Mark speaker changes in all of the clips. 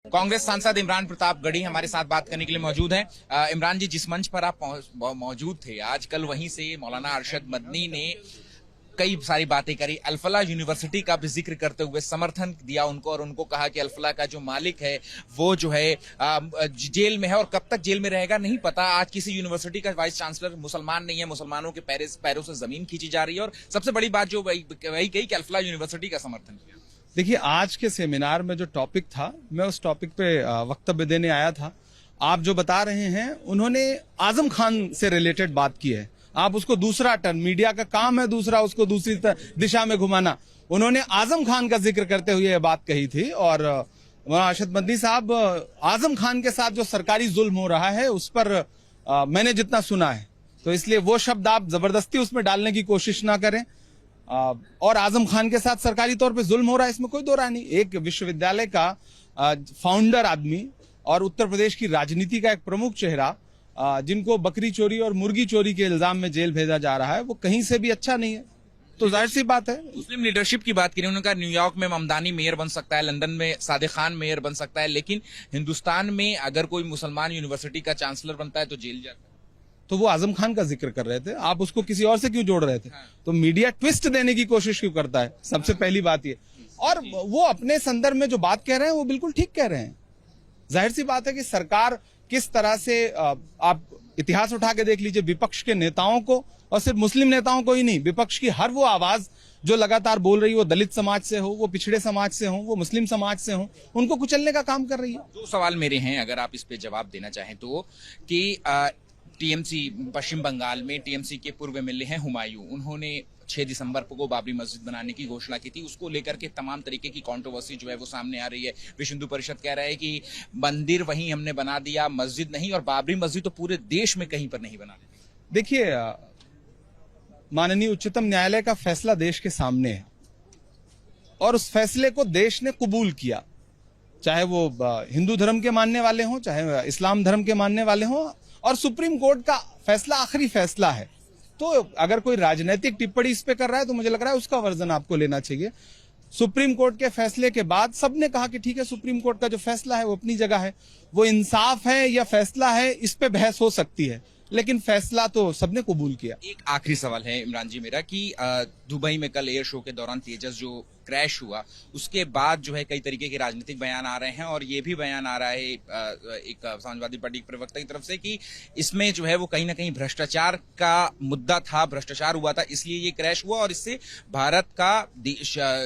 Speaker 1: कांग्रेस सांसद इमरान प्रताप गढ़ी हमारे साथ बात करने के लिए मौजूद हैं। इमरान जी, जिस मंच पर आप मौजूद थे आजकल, वहीं से मौलाना अरशद मदनी ने कई सारी बातें करी। अल-फलाह यूनिवर्सिटी का भी जिक्र करते हुए समर्थन दिया उनको और उनको कहा कि अल-फलाह का जो मालिक है वो जो है जेल में है और कब तक जेल में रहेगा नहीं पता। आज किसी यूनिवर्सिटी का वाइस चांसलर मुसलमान नहीं है, मुसलमानों के पैरों से जमीन खींची जा रही है और सबसे बड़ी बात जो वही कही कि अल-फलाह यूनिवर्सिटी का समर्थन किया।
Speaker 2: देखिए, आज के सेमिनार में जो टॉपिक था, मैं उस टॉपिक पे वक्तव्य देने आया था। आप जो बता रहे हैं, उन्होंने आजम खान से रिलेटेड बात की है। आप उसको दूसरा टर्न, मीडिया का काम है दूसरा, उसको दूसरी दिशा में घुमाना। उन्होंने आजम खान का जिक्र करते हुए यह बात कही थी और मौलाना अरशद मदनी साहब, आजम खान के साथ जो सरकारी जुल्म हो रहा है उस पर मैंने जितना सुना है, तो इसलिए वो शब्द आप जबरदस्ती उसमें डालने की कोशिश ना करें। और आजम खान के साथ सरकारी तौर पे जुल्म हो रहा है, इसमें कोई दो राय नहीं। एक विश्वविद्यालय का फाउंडर आदमी और उत्तर प्रदेश की राजनीति का एक प्रमुख चेहरा, जिनको बकरी चोरी और मुर्गी चोरी के इल्जाम में जेल भेजा जा रहा है, वो कहीं से भी अच्छा नहीं है। तो जाहिर सी बात है।
Speaker 1: मुस्लिम लीडरशिप की बात करें, उन्होंने कहा न्यूयॉर्क में ममदानी मेयर बन सकता है, लंदन में सादिक खान मेयर बन सकता है, लेकिन हिंदुस्तान में अगर कोई मुसलमान यूनिवर्सिटी का चांसलर बनता है तो जेल जाता है।
Speaker 2: तो वो आजम खान का जिक्र कर रहे थे, आप उसको किसी और से क्यों जोड़ रहे थे? तो मीडिया ट्विस्ट देने की कोशिश क्यों करता है? सबसे पहली बात ये। और वो अपने संदर्भ में जो बात कह रहे हैं वो बिल्कुल ठीक कह रहे हैं। जाहिर सी बात है कि सरकार किस तरह से, आप इतिहास उठा के देख लीजिए, विपक्ष के नेताओं को, और सिर्फ मुस्लिम नेताओं को ही नहीं, विपक्ष की हर वो आवाज जो लगातार बोल रही है, वो दलित समाज से हो, वो पिछड़े समाज से हो, वो मुस्लिम समाज से हो, उनको कुचलने का काम कर रही है।
Speaker 1: दो सवाल मेरे हैं, अगर आप इस पे जवाब देना चाहें तो, कि टीएमसी पश्चिम बंगाल में टीएमसी के पूर्व एमएलए हैं हुमायूं, उन्होंने 6 दिसंबर को बाबरी मस्जिद बनाने की घोषणा की थी। उसको लेकर के तमाम तरीके की कंट्रोवर्सी जो है वो सामने आ रही है। विश्व हिंदू परिषद कह रहा है कि मंदिर वहीं हमने बना दिया, मस्जिद नहीं, और बाबरी मस्जिद तो पूरे देश में कहीं पर नहीं बना दी।
Speaker 2: देखिए, माननीय उच्चतम न्यायालय का फैसला देश के सामने है और उस फैसले को देश ने कबूल किया, चाहे वो हिंदू धर्म के मानने वाले हों, चाहे इस्लाम धर्म के मानने वाले हों, और सुप्रीम कोर्ट का फैसला आखिरी फैसला है। तो अगर कोई राजनीतिक टिप्पणी इस पे कर रहा है तो मुझे लग रहा है उसका वर्जन आपको लेना चाहिए। सुप्रीम कोर्ट के फैसले के बाद सबने कहा कि ठीक है, सुप्रीम कोर्ट का जो फैसला है वो अपनी जगह है, वो इंसाफ है या फैसला है, इस पे बहस हो सकती है, लेकिन फैसला तो सबने कबूल किया।
Speaker 1: एक आखिरी सवाल है इमरान जी मेरा, कि दुबई में कल एयर शो के दौरान तेजस जो क्रैश हुआ, उसके बाद जो है कई तरीके के राजनीतिक बयान आ रहे हैं और ये भी बयान आ रहा है एक समाजवादी पार्टी के प्रवक्ता की तरफ से कि इसमें जो है वो कहीं ना कहीं भ्रष्टाचार का मुद्दा था, भ्रष्टाचार हुआ था, इसलिए ये क्रैश हुआ और इससे भारत का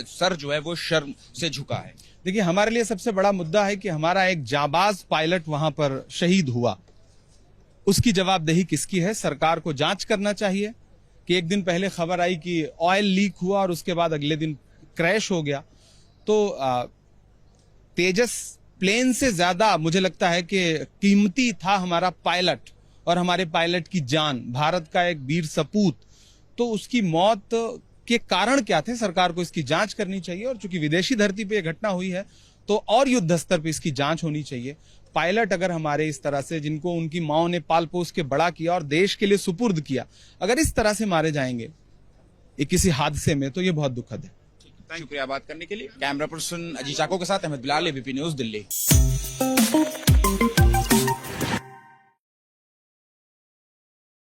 Speaker 1: सर जो है वो शर्म से झुका है।
Speaker 2: देखिए, हमारे लिए सबसे बड़ा मुद्दा है कि हमारा एक जाबाज पायलट वहां पर शहीद हुआ, उसकी जवाबदेही किसकी है? सरकार को जांच करना चाहिए कि एक दिन पहले खबर आई कि ऑयल लीक हुआ और उसके बाद अगले दिन क्रैश हो गया। तो तेजस प्लेन से ज्यादा मुझे लगता है कि कीमती था हमारा पायलट और हमारे पायलट की जान, भारत का एक वीर सपूत। तो उसकी मौत के कारण क्या थे, सरकार को इसकी जांच करनी चाहिए। और चूंकि विदेशी धरती पे यह घटना हुई है तो और युद्ध स्तर पे इसकी जांच होनी चाहिए। पायलट अगर हमारे इस तरह से, जिनको उनकी माओ ने पाल पोस के बड़ा किया और देश के लिए सुपुर्द किया, अगर इस तरह से मारे जाएंगे किसी हादसे में, तो ये बहुत दुखद है।
Speaker 1: शुक्रिया बात करने के लिए। कैमरा पर्सन अजीत चाको के साथ अहमद बिलाल, एबीपी न्यूज, दिल्ली।